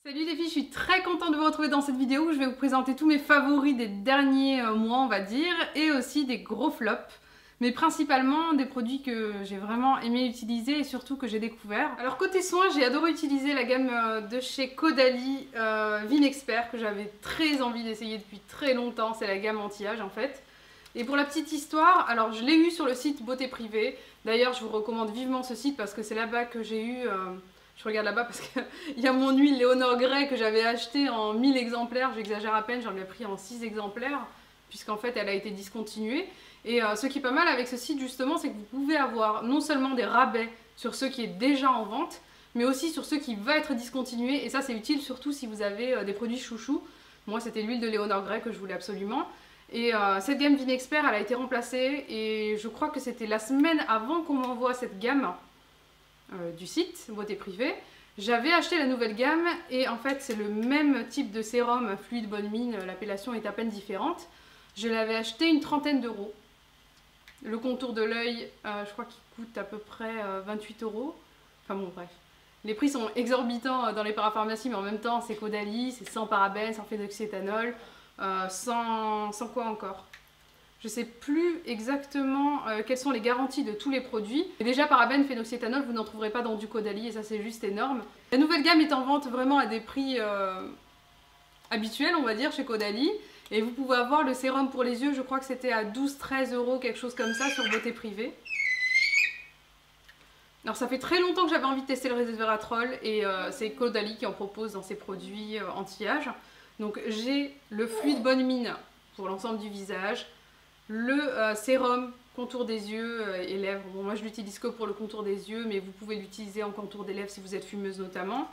Salut les filles, je suis très contente de vous retrouver dans cette vidéo où je vais vous présenter tous mes favoris des derniers mois on va dire et aussi des gros flops, mais principalement des produits que j'ai vraiment aimé utiliser et surtout que j'ai découvert. Alors côté soins, j'ai adoré utiliser la gamme de chez Caudalie Vinexpert que j'avais très envie d'essayer depuis très longtemps, c'est la gamme anti-âge en fait. Et pour la petite histoire, alors je l'ai eu sur le site Beauté Privée, d'ailleurs je vous recommande vivement ce site parce que c'est là-bas que j'ai eu... Je regarde là-bas parce qu'il y a mon huile Léonore Grey que j'avais achetée en 1000 exemplaires, j'exagère à peine, j'en ai pris en 6 exemplaires puisqu'en fait elle a été discontinuée. Et ce qui est pas mal avec ce site justement, c'est que vous pouvez avoir non seulement des rabais sur ce qui est déjà en vente, mais aussi sur ce qui va être discontinué. Et ça c'est utile surtout si vous avez des produits chouchous. Moi c'était l'huile de Léonore Grey que je voulais absolument. Et cette gamme Vinexpert elle a été remplacée et je crois que c'était la semaine avant qu'on m'envoie cette gamme du site Beauté Privée. J'avais acheté la nouvelle gamme et en fait c'est le même type de sérum fluide bonne mine, l'appellation est à peine différente. Je l'avais acheté une trentaine d'euros. Le contour de l'œil, je crois qu'il coûte à peu près 28 euros. Enfin bon bref. Les prix sont exorbitants dans les parapharmacies mais en même temps c'est Caudalie, c'est sans parabènes, sans phénoxyéthanol, sans quoi encore. Je ne sais plus exactement quelles sont les garanties de tous les produits. Et déjà, parabènes, phénoxyéthanol, vous n'en trouverez pas dans du Caudalie et ça c'est juste énorme. La nouvelle gamme est en vente vraiment à des prix habituels, on va dire, chez Caudalie. Et vous pouvez avoir le sérum pour les yeux, je crois que c'était à 12-13 euros, quelque chose comme ça, sur Beauté Privée. Alors ça fait très longtemps que j'avais envie de tester le resveratrol et c'est Caudalie qui en propose dans ses produits anti-âge. Donc j'ai le fluide bonne mine pour l'ensemble du visage. Le sérum contour des yeux et lèvres, bon moi je l'utilise que pour le contour des yeux mais vous pouvez l'utiliser en contour des lèvres si vous êtes fumeuse notamment.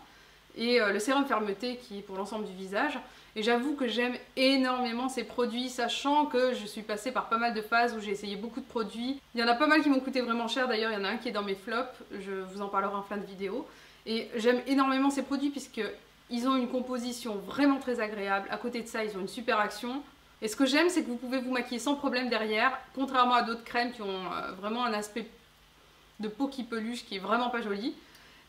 Et le sérum fermeté qui est pour l'ensemble du visage. Et j'avoue que j'aime énormément ces produits, sachant que je suis passée par pas mal de phases où j'ai essayé beaucoup de produits. Il y en a pas mal qui m'ont coûté vraiment cher, d'ailleurs il y en a un qui est dans mes flops, je vous en parlerai en fin de vidéo. Et j'aime énormément ces produits puisqu'ils ont une composition vraiment très agréable. À côté de ça ils ont une super action. Et ce que j'aime, c'est que vous pouvez vous maquiller sans problème derrière, contrairement à d'autres crèmes qui ont vraiment un aspect de peau qui peluche qui est vraiment pas joli.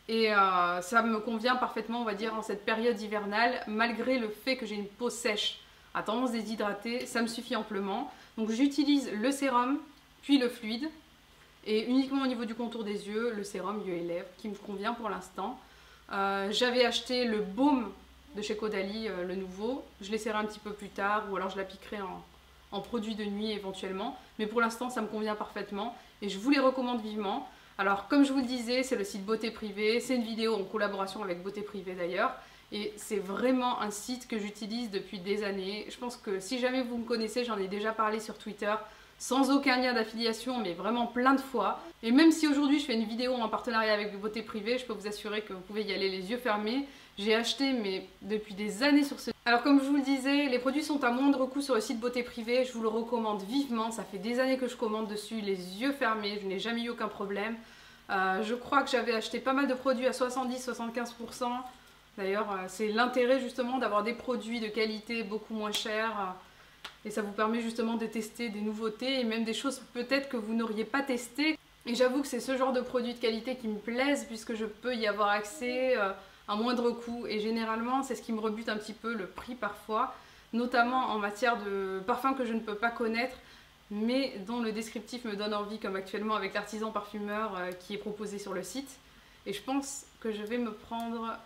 Et ça me convient parfaitement, on va dire, en cette période hivernale, malgré le fait que j'ai une peau sèche, à tendance déshydratée, ça me suffit amplement. Donc j'utilise le sérum, puis le fluide, et uniquement au niveau du contour des yeux, le sérum yeux et lèvres, qui me convient pour l'instant. J'avais acheté le baume de chez Caudalie, le nouveau. Je l'essaierai un petit peu plus tard ou alors je l'appliquerai en produit de nuit éventuellement. Mais pour l'instant, ça me convient parfaitement et je vous les recommande vivement. Alors, comme je vous le disais, c'est le site Beauté Privée. C'est une vidéo en collaboration avec Beauté Privée d'ailleurs. Et c'est vraiment un site que j'utilise depuis des années. Je pense que si jamais vous me connaissez, j'en ai déjà parlé sur Twitter. Sans aucun lien d'affiliation, mais vraiment plein de fois. Et même si aujourd'hui je fais une vidéo en partenariat avec Beauté Privée, je peux vous assurer que vous pouvez y aller les yeux fermés. J'ai acheté mais depuis des années sur ce site. Alors comme je vous le disais, les produits sont à moindre coût sur le site Beauté Privée. Je vous le recommande vivement. Ça fait des années que je commande dessus, les yeux fermés. Je n'ai jamais eu aucun problème. Je crois que j'avais acheté pas mal de produits à 70-75%. D'ailleurs, c'est l'intérêt justement d'avoir des produits de qualité beaucoup moins chers. Et ça vous permet justement de tester des nouveautés et même des choses peut-être que vous n'auriez pas testées. Et j'avoue que c'est ce genre de produits de qualité qui me plaisent puisque je peux y avoir accès à moindre coût. Et généralement, c'est ce qui me rebute un petit peu, le prix parfois. Notamment en matière de parfums que je ne peux pas connaître, mais dont le descriptif me donne envie, comme actuellement avec l'artisan parfumeur qui est proposé sur le site. Et je pense que je vais me prendre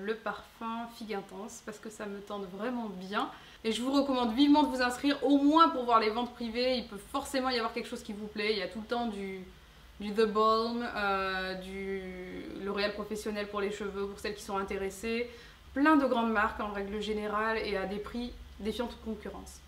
le parfum Figue Intense parce que ça me tente vraiment bien. Et je vous recommande vivement de vous inscrire au moins pour voir les ventes privées. Il peut forcément y avoir quelque chose qui vous plaît. Il y a tout le temps du The Balm, du L'Oréal Professionnel pour les cheveux pour celles qui sont intéressées. Plein de grandes marques en règle générale et à des prix défiant toute concurrence.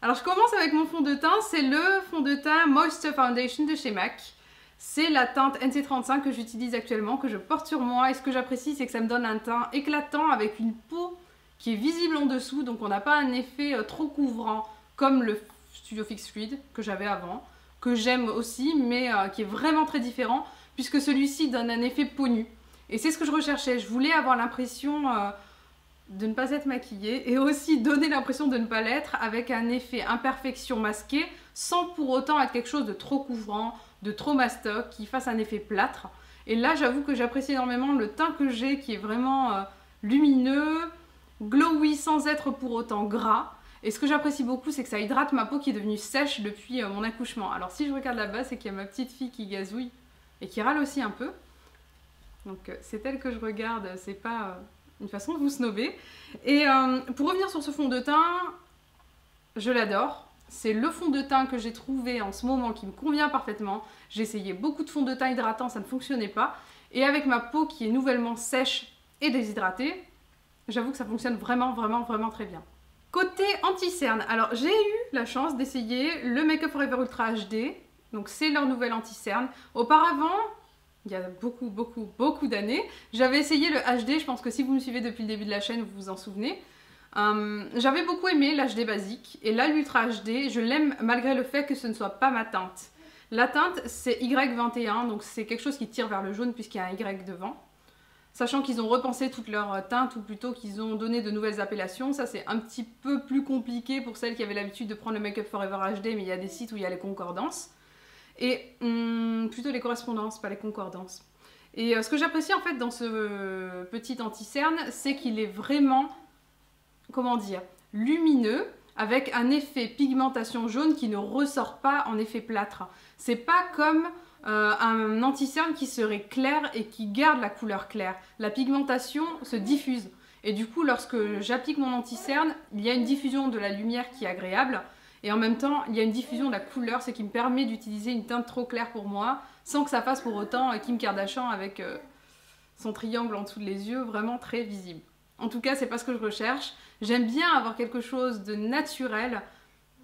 Alors je commence avec mon fond de teint, c'est le fond de teint Moisture Foundation de chez MAC. C'est la teinte NC35 que j'utilise actuellement, que je porte sur moi et ce que j'apprécie c'est que ça me donne un teint éclatant avec une peau qui est visible en dessous, donc on n'a pas un effet trop couvrant comme le Studio Fix Fluid que j'avais avant, que j'aime aussi mais qui est vraiment très différent puisque celui-ci donne un effet peau nue. Et c'est ce que je recherchais, je voulais avoir l'impression de ne pas être maquillée et aussi donner l'impression de ne pas l'être avec un effet imperfection masquée sans pour autant être quelque chose de trop couvrant, de trop mastoc, qui fasse un effet plâtre. Et là, j'avoue que j'apprécie énormément le teint que j'ai, qui est vraiment lumineux, glowy sans être pour autant gras. Et ce que j'apprécie beaucoup, c'est que ça hydrate ma peau qui est devenue sèche depuis mon accouchement. Alors si je regarde là-bas, c'est qu'il y a ma petite fille qui gazouille et qui râle aussi un peu. Donc c'est elle que je regarde, c'est pas une façon de vous snober. Et pour revenir sur ce fond de teint, je l'adore. C'est le fond de teint que j'ai trouvé en ce moment qui me convient parfaitement. J'ai essayé beaucoup de fonds de teint hydratants, ça ne fonctionnait pas. Et avec ma peau qui est nouvellement sèche et déshydratée, j'avoue que ça fonctionne vraiment très bien. Côté anti-cerne, alors j'ai eu la chance d'essayer le Make Up For Ever Ultra HD. Donc c'est leur nouvelle anti-cerne. Auparavant, il y a beaucoup d'années, j'avais essayé le HD. Je pense que si vous me suivez depuis le début de la chaîne, vous vous en souvenez. J'avais beaucoup aimé l'HD basique. Et là, l'Ultra HD, je l'aime malgré le fait que ce ne soit pas ma teinte. La teinte, c'est Y21, donc c'est quelque chose qui tire vers le jaune puisqu'il y a un Y devant. Sachant qu'ils ont repensé toute leur teinte, ou plutôt qu'ils ont donné de nouvelles appellations. Ça, c'est un petit peu plus compliqué pour celles qui avaient l'habitude de prendre le Make Up For Ever HD, mais il y a des sites où il y a les concordances. Et plutôt les correspondances, pas les concordances. Et ce que j'apprécie en fait dans ce petit anti-cerne, c'est qu'il est vraiment, comment dire, lumineux, avec un effet pigmentation jaune qui ne ressort pas en effet plâtre. C'est pas comme un anti-cerne qui serait clair et qui garde la couleur claire. La pigmentation se diffuse. Et du coup, lorsque j'applique mon anti-cerne, il y a une diffusion de la lumière qui est agréable. Et en même temps, il y a une diffusion de la couleur, ce qui me permet d'utiliser une teinte trop claire pour moi, sans que ça fasse pour autant Kim Kardashian avec son triangle en dessous des yeux, vraiment très visible. En tout cas, c'est pas ce que je recherche. J'aime bien avoir quelque chose de naturel,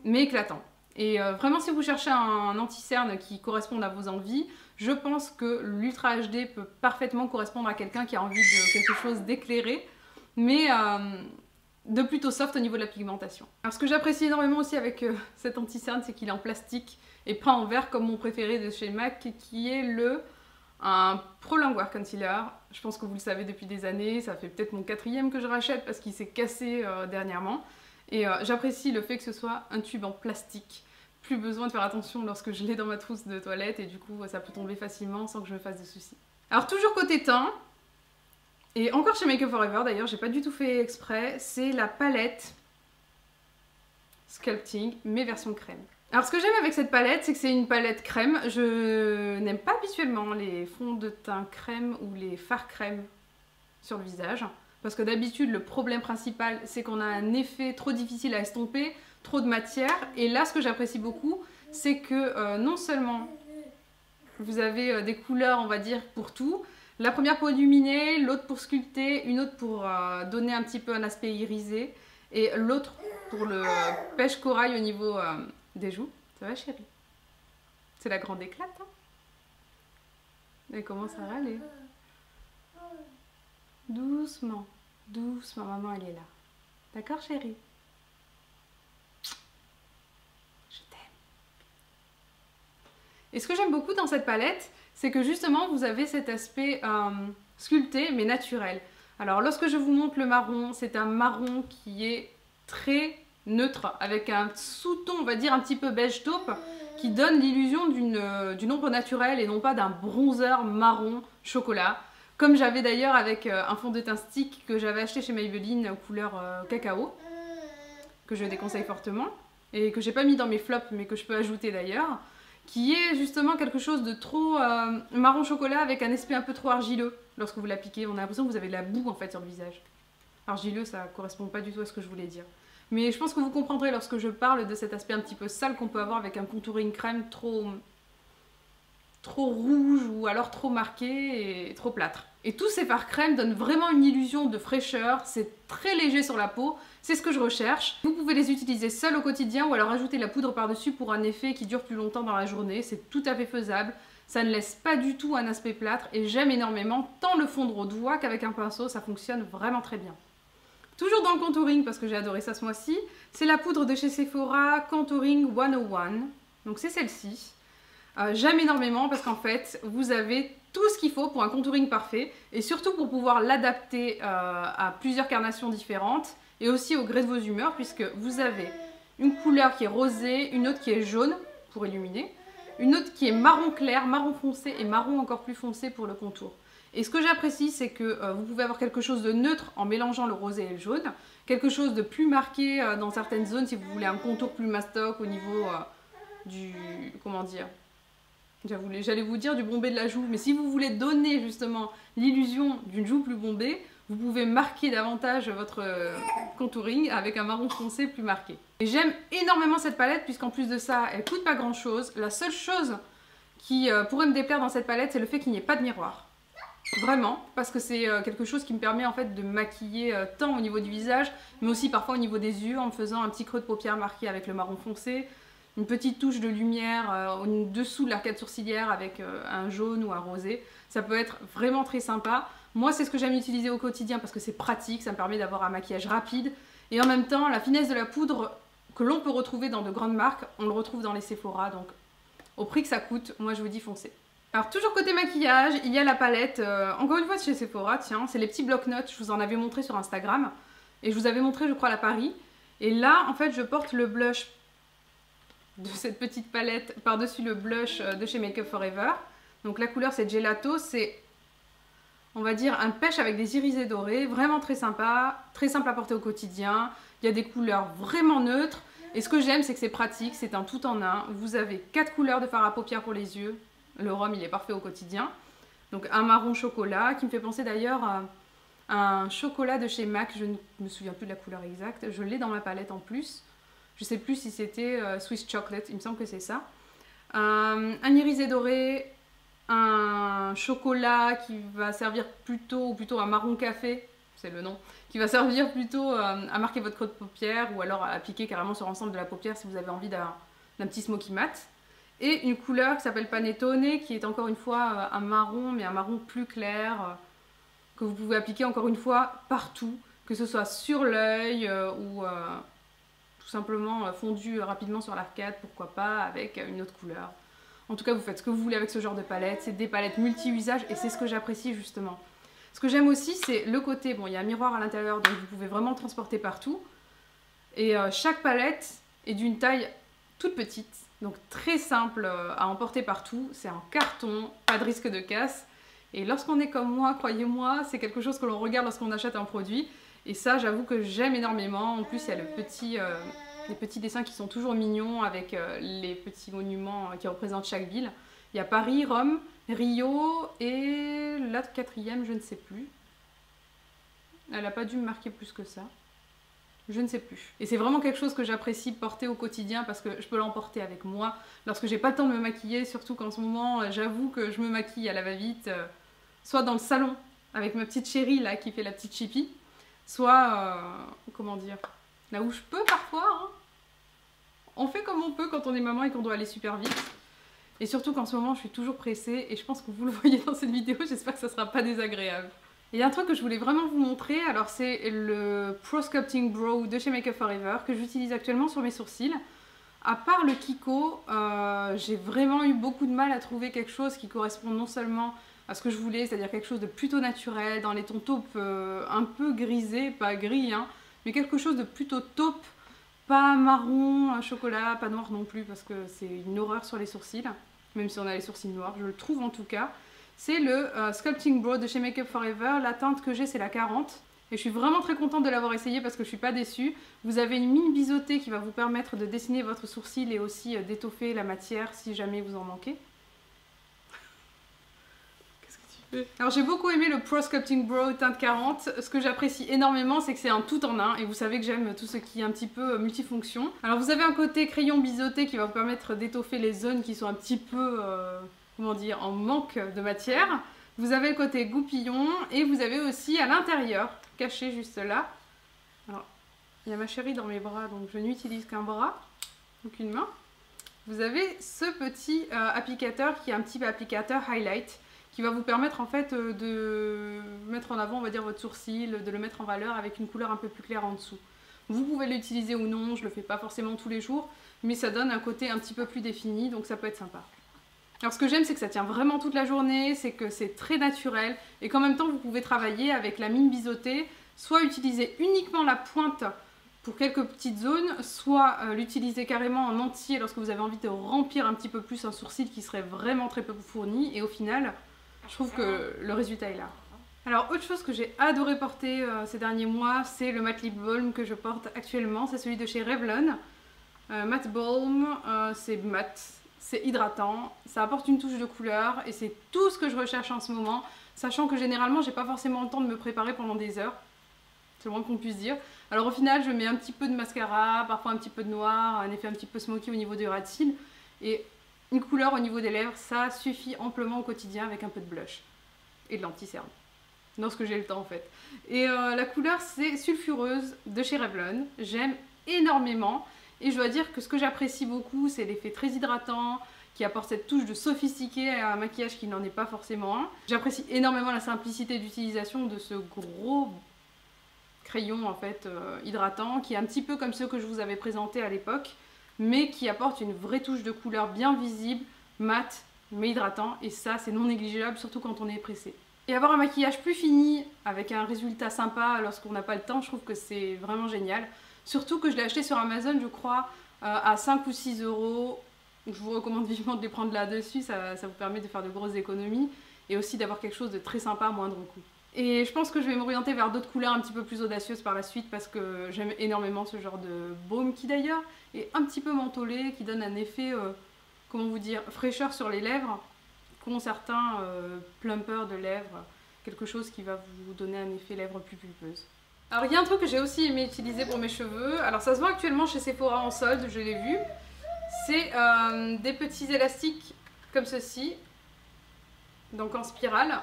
mais éclatant. Et vraiment, si vous cherchez un anti-cerne qui corresponde à vos envies, je pense que l'Ultra HD peut parfaitement correspondre à quelqu'un qui a envie de quelque chose d'éclairé, mais de plutôt soft au niveau de la pigmentation. Alors ce que j'apprécie énormément aussi avec cet anti-cerne, c'est qu'il est en plastique et pas en verre comme mon préféré de chez MAC, qui est un Pro Longwear Concealer. Je pense que vous le savez depuis des années, ça fait peut-être mon 4e que je rachète parce qu'il s'est cassé dernièrement. Et j'apprécie le fait que ce soit un tube en plastique. Plus besoin de faire attention lorsque je l'ai dans ma trousse de toilette et du coup ça peut tomber facilement sans que je me fasse de soucis. Alors toujours côté teint, et encore chez Make Up For Ever d'ailleurs, j'ai pas du tout fait exprès, c'est la palette Sculpting, mais version crème. Alors ce que j'aime avec cette palette, c'est que c'est une palette crème. Je n'aime pas habituellement les fonds de teint crème ou les fards crème sur le visage. Parce que d'habitude, le problème principal, c'est qu'on a un effet trop difficile à estomper, trop de matière. Et là, ce que j'apprécie beaucoup, c'est que non seulement vous avez des couleurs, on va dire, pour tout. La première pour illuminer, l'autre pour sculpter, une autre pour donner un petit peu un aspect irisé. Et l'autre pour le pêche corail au niveau des joues. Ça va, chérie? C'est la grande éclate, hein? Elle commence à râler. Doucement, doucement, maman elle est là. D'accord chérie? Je t'aime. Et ce que j'aime beaucoup dans cette palette, c'est que justement vous avez cet aspect sculpté mais naturel. Alors lorsque je vous montre le marron, c'est un marron qui est très neutre, avec un sous-ton, on va dire un petit peu beige taupe, qui donne l'illusion d'une ombre naturelle et non pas d'un bronzer marron chocolat. Comme j'avais d'ailleurs avec un fond de teint stick que j'avais acheté chez Maybelline couleur cacao, que je déconseille fortement, et que j'ai pas mis dans mes flops mais que je peux ajouter d'ailleurs, qui est justement quelque chose de trop marron chocolat avec un aspect un peu trop argileux. Lorsque vous l'appliquez, on a l'impression que vous avez de la boue en fait sur le visage. Argileux, ça correspond pas du tout à ce que je voulais dire. Mais je pense que vous comprendrez lorsque je parle de cet aspect un petit peu sale qu'on peut avoir avec un contouring crème trop rouge ou alors trop marqué et trop plâtre. Et tous ces fards crème donnent vraiment une illusion de fraîcheur, c'est très léger sur la peau, c'est ce que je recherche. Vous pouvez les utiliser seuls au quotidien ou alors ajouter la poudre par-dessus pour un effet qui dure plus longtemps dans la journée, c'est tout à fait faisable. Ça ne laisse pas du tout un aspect plâtre et j'aime énormément tant le fondre au doigt qu'avec un pinceau, ça fonctionne vraiment très bien. Toujours dans le contouring, parce que j'ai adoré ça ce mois-ci, c'est la poudre de chez Sephora Contouring 101, donc c'est celle-ci. J'aime énormément parce qu'en fait, vous avez tout ce qu'il faut pour un contouring parfait et surtout pour pouvoir l'adapter à plusieurs carnations différentes et aussi au gré de vos humeurs puisque vous avez une couleur qui est rosée, une autre qui est jaune pour illuminer une autre qui est marron clair, marron foncé et marron encore plus foncé pour le contour. Et ce que j'apprécie, c'est que vous pouvez avoir quelque chose de neutre en mélangeant le rosé et le jaune, quelque chose de plus marqué dans certaines zones si vous voulez un contour plus mastoc au niveau du... comment dire, j'allais vous dire du bombé de la joue, mais si vous voulez donner justement l'illusion d'une joue plus bombée, vous pouvez marquer davantage votre contouring avec un marron foncé plus marqué. Et j'aime énormément cette palette puisqu'en plus de ça, elle coûte pas grand chose. La seule chose qui pourrait me déplaire dans cette palette, c'est le fait qu'il n'y ait pas de miroir. Vraiment, parce que c'est quelque chose qui me permet en fait de maquiller tant au niveau du visage, mais aussi parfois au niveau des yeux en me faisant un petit creux de paupière marqué avec le marron foncé, une petite touche de lumière en dessous de l'arcade sourcilière avec un jaune ou un rosé. Ça peut être vraiment très sympa. Moi, c'est ce que j'aime utiliser au quotidien parce que c'est pratique, ça me permet d'avoir un maquillage rapide. Et en même temps, la finesse de la poudre que l'on peut retrouver dans de grandes marques, on le retrouve dans les Sephora. Donc, au prix que ça coûte, moi je vous dis foncez. Alors, toujours côté maquillage, il y a la palette, encore une fois de chez Sephora, tiens, c'est les petits bloc-notes, je vous en avais montré sur Instagram. Et je vous avais montré, je crois, à Paris. Et là, en fait, je porte le blush de cette petite palette par-dessus le blush de chez Make Up For Ever. Donc la couleur c'est Gelato, c'est on va dire un pêche avec des irisés dorés, vraiment très sympa, très simple à porter au quotidien. Il y a des couleurs vraiment neutres et ce que j'aime c'est que c'est pratique, c'est un tout en un. Vous avez 4 couleurs de fard à paupières pour les yeux, le rhum il est parfait au quotidien. Donc un marron chocolat qui me fait penser d'ailleurs à un chocolat de chez MAC, je ne me souviens plus de la couleur exacte, je l'ai dans ma palette en plus. Je sais plus si c'était Swiss Chocolate, il me semble que c'est ça. Un irisé doré, un chocolat qui va servir plutôt, ou plutôt un marron café, c'est le nom, qui va servir plutôt à marquer votre creux de paupière ou alors à appliquer carrément sur l'ensemble de la paupière si vous avez envie d'un petit smoky mat. Et une couleur qui s'appelle Panettone, qui est encore une fois un marron, mais un marron plus clair, que vous pouvez appliquer encore une fois partout, que ce soit sur l'œil ou tout simplement fondu rapidement sur l'arcade, pourquoi pas, avec une autre couleur. En tout cas, vous faites ce que vous voulez avec ce genre de palette. C'est des palettes multi-usages et c'est ce que j'apprécie justement. Ce que j'aime aussi, c'est le côté, bon, il y a un miroir à l'intérieur, donc vous pouvez vraiment le transporter partout. Et chaque palette est d'une taille toute petite, donc très simple à emporter partout. C'est en carton, pas de risque de casse. Et lorsqu'on est comme moi, croyez-moi, c'est quelque chose que l'on regarde lorsqu'on achète un produit. Et ça, j'avoue que j'aime énormément. En plus, il y a les petits dessins qui sont toujours mignons avec les petits monuments qui représentent chaque ville. Il y a Paris, Rome, Rio et la 4e, je ne sais plus. Elle n'a pas dû me marquer plus que ça. Je ne sais plus. Et c'est vraiment quelque chose que j'apprécie porter au quotidien parce que je peux l'emporter avec moi lorsque j'ai pas le temps de me maquiller, surtout qu'en ce moment, j'avoue que je me maquille à la va-vite, soit dans le salon avec ma petite chérie là qui fait la petite chipie, soit, comment dire, là où je peux parfois, hein. On fait comme on peut quand on est maman et qu'on doit aller super vite. Et surtout qu'en ce moment, je suis toujours pressée et je pense que vous le voyez dans cette vidéo, j'espère que ça sera pas désagréable. Et il y a un truc que je voulais vraiment vous montrer, alors c'est le Pro Sculpting Brow de chez Make Up For Ever que j'utilise actuellement sur mes sourcils. À part le Kiko, j'ai vraiment eu beaucoup de mal à trouver quelque chose qui correspond non seulement à ce que je voulais, c'est-à-dire quelque chose de plutôt naturel, dans les tons taupes un peu grisés, pas gris, hein, mais quelque chose de plutôt taupe, pas marron, chocolat, pas noir non plus, parce que c'est une horreur sur les sourcils, même si on a les sourcils noirs, je le trouve en tout cas. C'est le Sculpting Brow de chez Make Up For Ever, la teinte que j'ai c'est la 40. Et je suis vraiment très contente de l'avoir essayé parce que je suis pas déçue. Vous avez une mine biseautée qui va vous permettre de dessiner votre sourcil et aussi d'étoffer la matière si jamais vous en manquez. Qu'est-ce que tu fais? Alors j'ai beaucoup aimé le Pro Sculpting Brow teinte 40. Ce que j'apprécie énormément, c'est que c'est un tout en un. Et vous savez que j'aime tout ce qui est un petit peu multifonction. Alors vous avez un côté crayon biseauté qui va vous permettre d'étoffer les zones qui sont un petit peu, comment dire, en manque de matière. Vous avez le côté goupillon et vous avez aussi à l'intérieur, caché juste là. Alors, il y a ma chérie dans mes bras, donc je n'utilise qu'un bras, donc une main. Vous avez ce petit applicateur qui est un petit applicateur highlight qui va vous permettre en fait de mettre en avant, on va dire, votre sourcil, de le mettre en valeur avec une couleur un peu plus claire en dessous. Vous pouvez l'utiliser ou non, je le fais pas forcément tous les jours, mais ça donne un côté un petit peu plus défini, donc ça peut être sympa. Alors ce que j'aime c'est que ça tient vraiment toute la journée, c'est que c'est très naturel et qu'en même temps vous pouvez travailler avec la mine biseautée, soit utiliser uniquement la pointe pour quelques petites zones, soit l'utiliser carrément en entier lorsque vous avez envie de remplir un petit peu plus un sourcil qui serait vraiment très peu fourni, et au final, je trouve que le résultat est là. Alors autre chose que j'ai adoré porter ces derniers mois, c'est le matte lip balm que je porte actuellement, c'est celui de chez Revlon. Matte balm, c'est mat, c'est hydratant, ça apporte une touche de couleur et c'est tout ce que je recherche en ce moment, sachant que généralement j'ai pas forcément le temps de me préparer pendant des heures, c'est le moins qu'on puisse dire. Alors au final je mets un petit peu de mascara, parfois un petit peu de noir, un effet un petit peu smoky au niveau du ras de cils et une couleur au niveau des lèvres, ça suffit amplement au quotidien avec un peu de blush et de l'anti-cerne. Lorsque j'ai le temps en fait. Et la couleur c'est Sulfureuse de chez Revlon, j'aime énormément. Et je dois dire que ce que j'apprécie beaucoup, c'est l'effet très hydratant, qui apporte cette touche de sophistiqué à un maquillage qui n'en est pas forcément un. J'apprécie énormément la simplicité d'utilisation de ce gros crayon en fait hydratant, qui est un petit peu comme ceux que je vous avais présentés à l'époque, mais qui apporte une vraie touche de couleur bien visible, mat, mais hydratant. Et ça, c'est non négligeable, surtout quand on est pressé. Et avoir un maquillage plus fini, avec un résultat sympa lorsqu'on n'a pas le temps, je trouve que c'est vraiment génial. Surtout que je l'ai acheté sur Amazon, je crois, à 5 ou 6 euros. Je vous recommande vivement de les prendre là-dessus, ça vous permet de faire de grosses économies. Et aussi d'avoir quelque chose de très sympa à moindre coût. Et je pense que je vais m'orienter vers d'autres couleurs un petit peu plus audacieuses par la suite, parce que j'aime énormément ce genre de baume qui d'ailleurs est un petit peu mentholé, qui donne un effet, comment vous dire, fraîcheur sur les lèvres, qu'ont certains plumpers de lèvres, quelque chose qui va vous donner un effet lèvres plus pulpeuses. Alors il y a un truc que j'ai aussi aimé utiliser pour mes cheveux, alors ça se vend actuellement chez Sephora en solde, je l'ai vu, c'est des petits élastiques comme ceci, donc en spirale,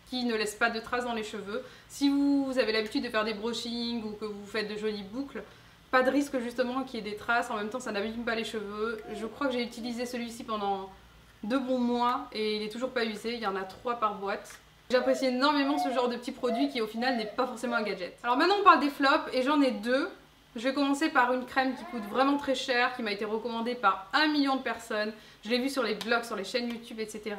qui ne laissent pas de traces dans les cheveux. Si vous avez l'habitude de faire des brushings ou que vous faites de jolies boucles, pas de risque justement qu'il y ait des traces, en même temps ça n'abîme pas les cheveux. Je crois que j'ai utilisé celui-ci pendant 2 bons mois et il n'est toujours pas usé, il y en a 3 par boîte. J'apprécie énormément ce genre de petit produit qui au final n'est pas forcément un gadget. Alors maintenant on parle des flops et j'en ai 2. Je vais commencer par une crème qui coûte vraiment très cher, qui m'a été recommandée par 1 million de personnes. Je l'ai vue sur les blogs, sur les chaînes YouTube, etc.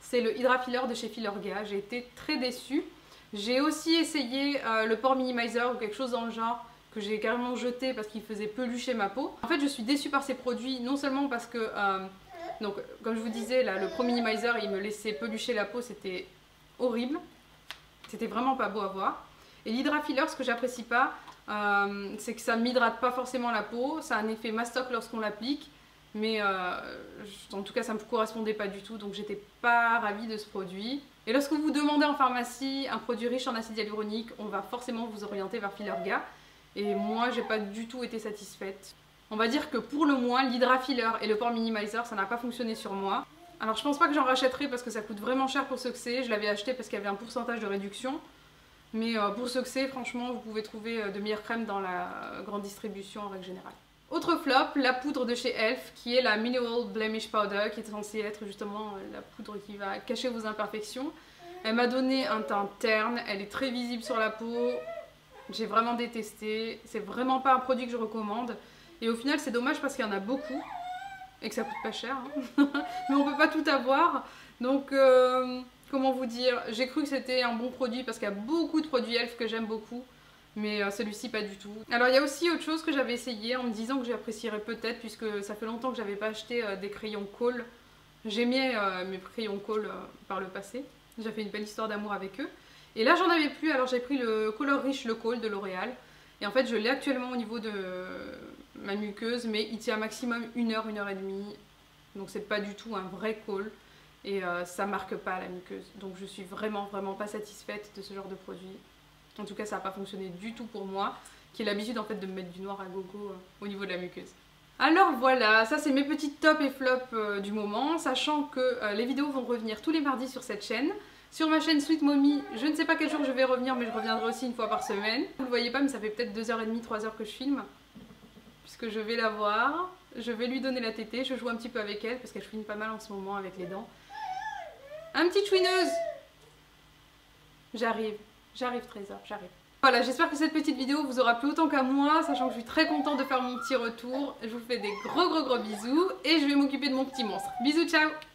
C'est le Hydra Filler de chez Filorga. J'ai été très déçue. J'ai aussi essayé le Pore Minimizer ou quelque chose dans le genre que j'ai carrément jeté parce qu'il faisait pelucher ma peau. En fait je suis déçue par ces produits, non seulement parce que, donc comme je vous disais, là, le Pore Minimizer il me laissait pelucher la peau, c'était horrible, c'était vraiment pas beau à voir. Et l'Hydra Filler, ce que j'apprécie pas, c'est que ça ne m'hydrate pas forcément la peau, ça a un effet mastoc lorsqu'on l'applique, mais en tout cas ça ne me correspondait pas du tout, donc j'étais pas ravie de ce produit. Et lorsque vous demandez en pharmacie un produit riche en acide hyaluronique, on va forcément vous orienter vers Filorga, et moi j'ai pas du tout été satisfaite. On va dire que pour le moins, l'Hydra Filler et le Pore Minimizer, ça n'a pas fonctionné sur moi. Alors je pense pas que j'en rachèterai parce que ça coûte vraiment cher pour ce que c'est. Je l'avais acheté parce qu'il y avait un pourcentage de réduction. Mais pour ce que c'est, franchement, vous pouvez trouver de meilleures crèmes dans la grande distribution en règle générale. Autre flop, la poudre de chez Elf, qui est la Mineral Blemish Powder, qui est censée être justement la poudre qui va cacher vos imperfections. Elle m'a donné un teint terne, elle est très visible sur la peau. J'ai vraiment détesté. C'est vraiment pas un produit que je recommande. Et au final, c'est dommage parce qu'il y en a beaucoup. Et que ça coûte pas cher, hein. Mais on peut pas tout avoir. Donc, comment vous dire, j'ai cru que c'était un bon produit parce qu'il y a beaucoup de produits Elf que j'aime beaucoup. Mais celui-ci pas du tout. Alors il y a aussi autre chose que j'avais essayé en me disant que j'apprécierais peut-être, puisque ça fait longtemps que j'avais pas acheté des crayons Kohl. J'aimais mes crayons Kohl par le passé. J'ai fait une belle histoire d'amour avec eux. Et là j'en avais plus, alors j'ai pris le Color Rich Le Kohl de L'Oréal. Et en fait je l'ai actuellement au niveau de ma muqueuse, mais il tient maximum 1 heure, 1 heure et demie. Donc c'est pas du tout un vrai Kohl. Et ça marque pas la muqueuse. Donc je suis vraiment pas satisfaite de ce genre de produit. En tout cas ça n'a pas fonctionné du tout pour moi, qui ai l'habitude en fait de me mettre du noir à gogo au niveau de la muqueuse. Alors voilà, ça c'est mes petits tops et flops du moment, sachant que les vidéos vont revenir tous les mardis sur cette chaîne. Sur ma chaîne Sweet Mommy, je ne sais pas quel jour je vais revenir, mais je reviendrai aussi 1 fois par semaine. Vous le voyez pas, mais ça fait peut-être 2h30, 3h que je filme, puisque je vais la voir, je vais lui donner la tétée, je joue un petit peu avec elle, parce qu'elle chouine pas mal en ce moment avec les dents. Un petit chouineuse. J'arrive Trésor, j'arrive. Voilà, j'espère que cette petite vidéo vous aura plu autant qu'à moi, sachant que je suis très contente de faire mon petit retour. Je vous fais des gros bisous et je vais m'occuper de mon petit monstre. Bisous, ciao!